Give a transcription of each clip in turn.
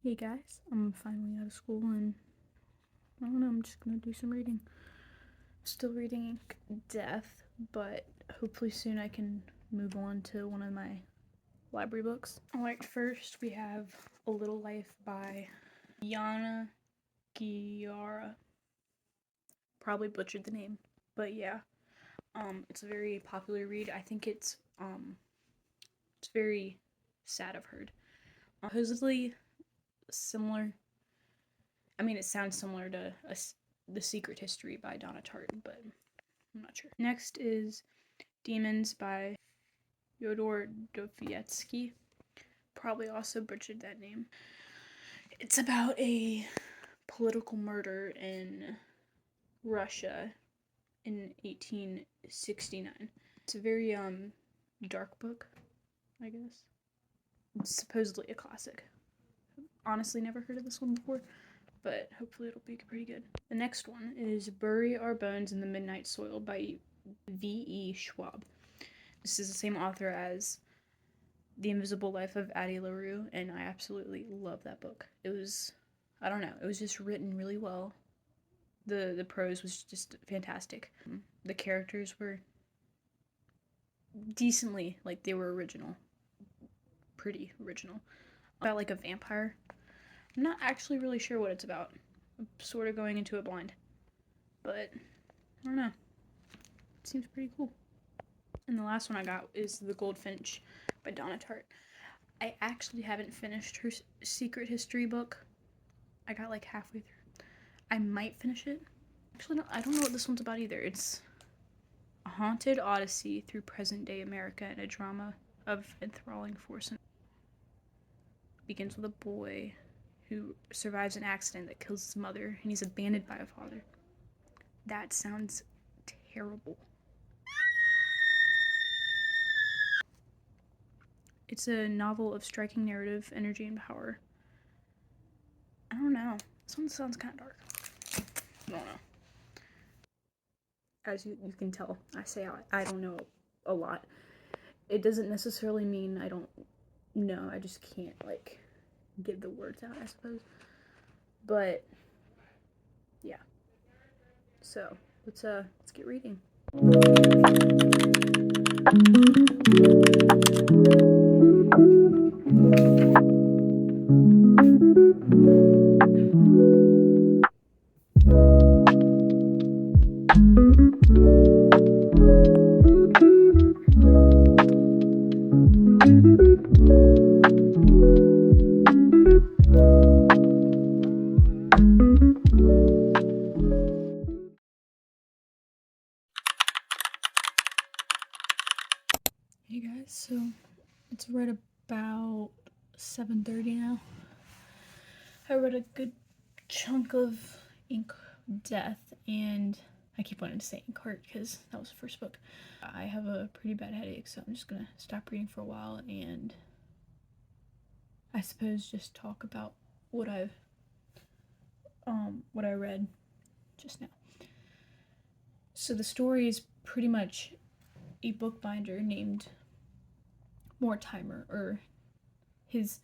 Hey guys, I'm finally out of school and I don't know, I'm just gonna do some reading. Still reading Death, but hopefully soon I can move on to one of my library books. Alright, first we have A Little Life by Yana Giara. Probably butchered the name, but yeah. It's a very popular read. I think it's very sad, I've heard. Supposedly similar. I mean, it sounds similar to The Secret History by Donna Tartt, but I'm not sure. Next is Demons by Fyodor Dostoevsky. Probably also butchered that name. It's about a political murder in Russia in 1869. It's a very dark book, I guess. It's supposedly a classic. Honestly, never heard of this one before, but hopefully it'll be pretty good. The next one is Bury Our Bones in the Midnight Soil by V.E. Schwab. This is the same author as The Invisible Life of Addie LaRue, and I absolutely love that book. It was, I don't know, it was just written really well. The prose was just fantastic. The characters were decently, like, they were original. Pretty original. About, like, a vampire. I'm not actually really sure what it's about. I'm sort of going into it blind. But, I don't know. It seems pretty cool. And the last one I got is The Goldfinch by Donna Tartt. I actually haven't finished her Secret History book. I got like halfway through. I might finish it. Actually, no, I don't know what this one's about either. It's a haunted odyssey through present-day America and a drama of enthralling force. Begins with a boy who survives an accident that kills his mother, and he's abandoned by a father. That sounds terrible. It's a novel of striking narrative, energy, and power. I don't know. This one sounds kind of dark. I don't know. As you can tell, I say I don't know a lot. It doesn't necessarily mean I don't know. I just can't, like, get the words out, I suppose. But, yeah. So, let's get reading. So it's right about 7:30 now. I read a good chunk of Ink Death, and I keep wanting to say Inkheart because that was the first book. I have a pretty bad headache, so I'm just gonna stop reading for a while and I suppose just talk about what I read just now. So the story is pretty much a bookbinder named Mortimer, or his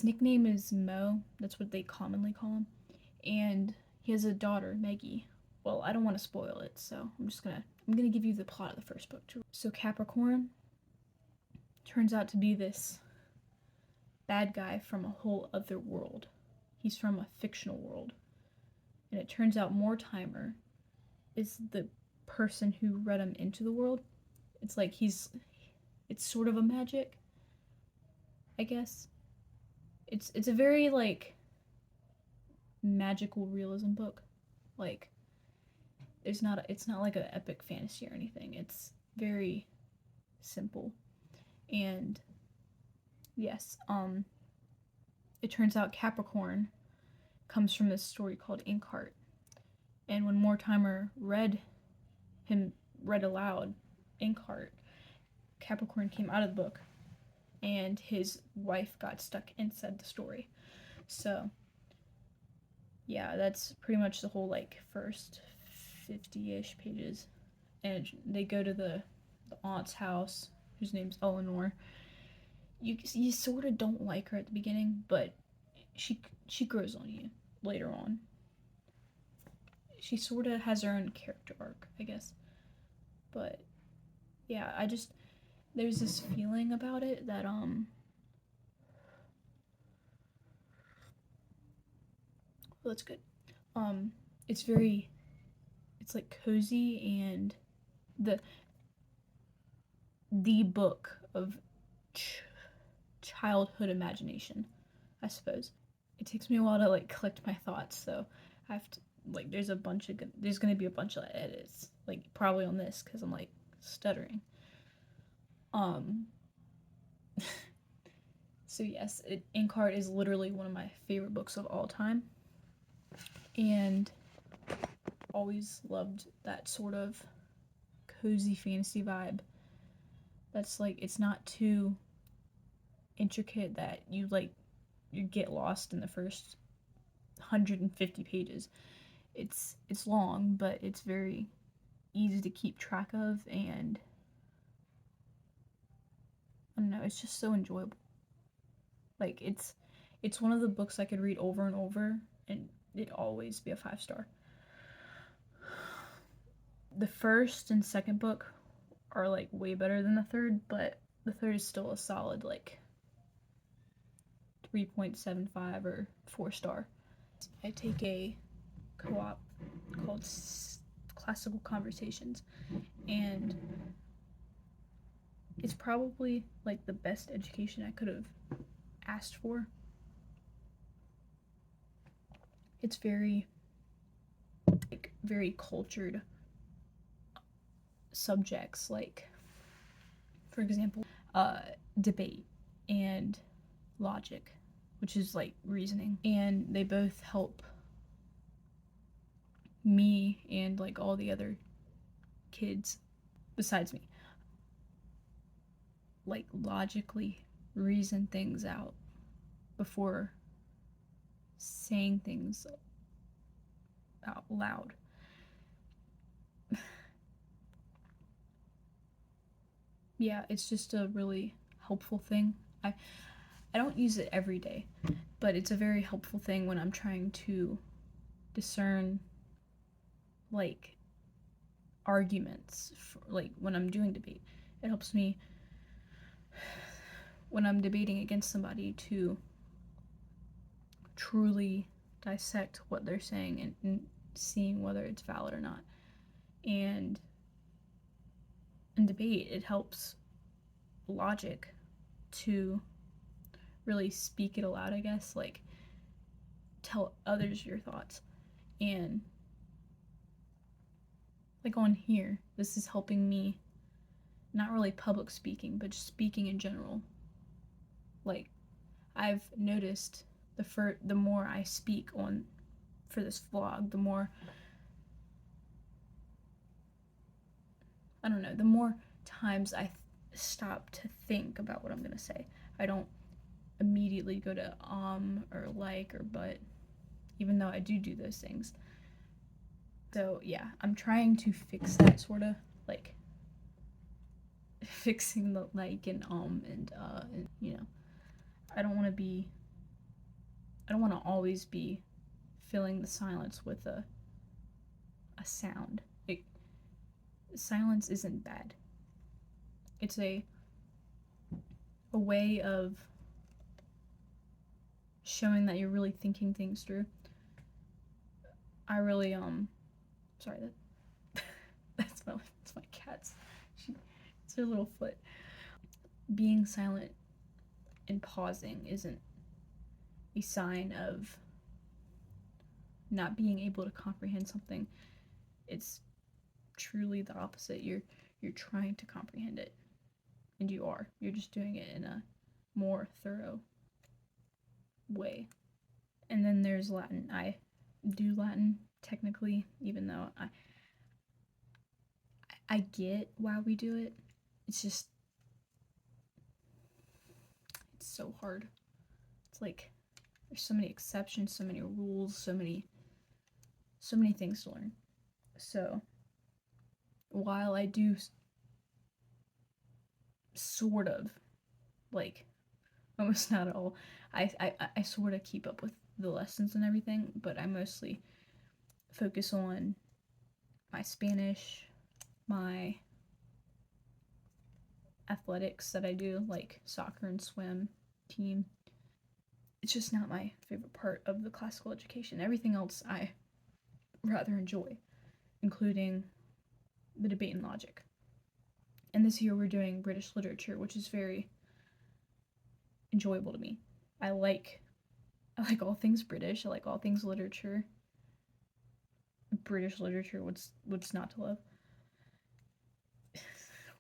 nickname is Mo. That's what they commonly call him. And he has a daughter, Maggie. Well, I don't want to spoil it, so I'm gonna give you the plot of the first book. So Capricorn turns out to be this bad guy from a whole other world. He's from a fictional world. And it turns out Mortimer is the person who read him into the world. It's like it's sort of a magic, I guess. It's a very like magical realism book. Like it's not like an epic fantasy or anything. It's very simple. And yes, it turns out Capricorn comes from this story called Inkheart. And when Mortimer read aloud Inkheart, Capricorn came out of the book and his wife got stuck inside the story. So yeah, that's pretty much the whole like first 50-ish pages. And they go to the aunt's house, whose name's Eleanor. You sort of don't like her at the beginning, but she grows on you later on. She sort of has her own character arc, I guess. But yeah, there's this feeling about it that well, that's good. It's like cozy, and the book of childhood imagination, I suppose. It takes me a while to like collect my thoughts, so I have to like there's gonna be a bunch of edits, like probably on this because I'm like stuttering. So yes, Inkheart is literally one of my favorite books of all time, and always loved that sort of cozy fantasy vibe. That's like it's not too intricate that you get lost in the first 150 pages. It's long, but it's very easy to keep track of, and I don't know, it's just so enjoyable. Like it's one of the books I could read over and over and it'd always be a 5-star. The first and second book are like way better than the third, but the third is still a solid like 3.75 or 4-star. I take a co-op called Classical Conversations, and it's probably like the best education I could have asked for. It's very cultured subjects, like for example debate and logic, which is like reasoning, and they both help me and like all the other kids besides me like logically reason things out before saying things out loud. Yeah, it's just a really helpful thing. I don't use it every day, but it's a very helpful thing when I'm trying to discern like arguments like when I'm doing debate. It helps me when I'm debating against somebody to truly dissect what they're saying and seeing whether it's valid or not. And in debate, it helps logic to really speak it aloud, I guess, like tell others your thoughts. And like on here, this is helping me not really public speaking, but just speaking in general. Like, I've noticed the more I speak for this vlog, the more, I don't know, the more times I stop to think about what I'm gonna say. I don't immediately go to or like or but, even though I do those things. So yeah, I'm trying to fix that, sort of, like fixing the like and you know, I don't want to always be filling the silence with a sound. Silence isn't bad. It's a way of showing that you're really thinking things through. I really sorry, that's my cat's. It's her little foot. Being silent and pausing isn't a sign of not being able to comprehend something. It's truly the opposite. You're trying to comprehend it, and you're just doing it in a more thorough way. And then there's Latin. I do Latin technically, even though I get why we do it. It's just, it's so hard. It's like there's so many exceptions, so many rules, so many things to learn. So while I do sort of, like, almost not at all, I sort of keep up with the lessons and everything, but I mostly focus on my Spanish, my athletics that I do, like soccer and swim team. It's just not my favorite part of the classical education. Everything else I rather enjoy, including the debate and logic. And this year we're doing British literature, which is very enjoyable to me. I like all things British. I like all things literature. British literature, what's not to love?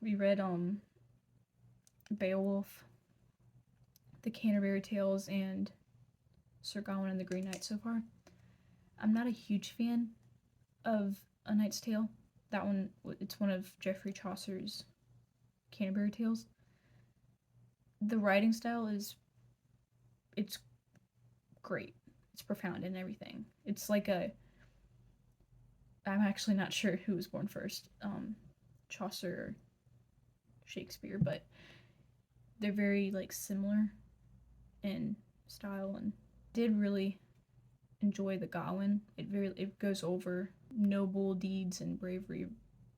We read Beowulf, The Canterbury Tales, and Sir Gawain and the Green Knight so far. I'm not a huge fan of A Knight's Tale. That one, it's one of Geoffrey Chaucer's Canterbury Tales. The writing style it's great. It's profound and everything. It's like I'm actually not sure who was born first, Chaucer or Shakespeare, but they're very, like, similar in style, and did really enjoy the Gawain. It goes over noble deeds and bravery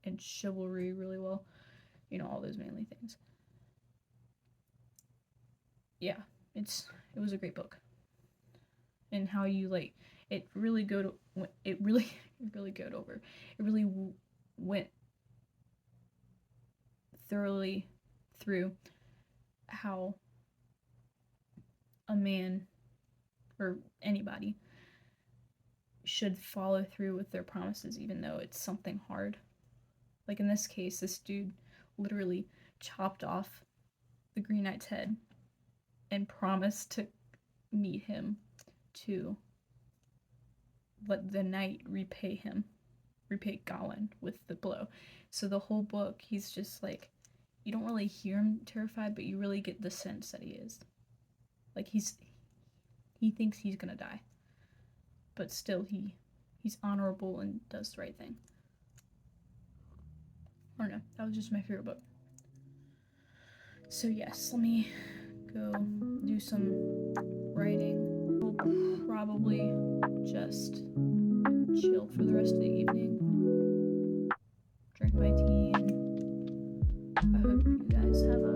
and chivalry really well. You know, all those manly things. Yeah, it was a great book. And how you, like, it really went thoroughly through how a man, or anybody, should follow through with their promises, even though it's something hard. Like in this case, this dude literally chopped off the Green Knight's head and promised to meet him to let the knight repay Gawain with the blow. So the whole book, he's just like, you don't really hear him terrified, but you really get the sense that he is. Like, he thinks he's gonna die, but still he's honorable and does the right thing. I don't know, that was just my favorite book. So yes, let me go do some writing. I'll probably just chill for the rest of the evening, drink my tea, and I hope you guys have a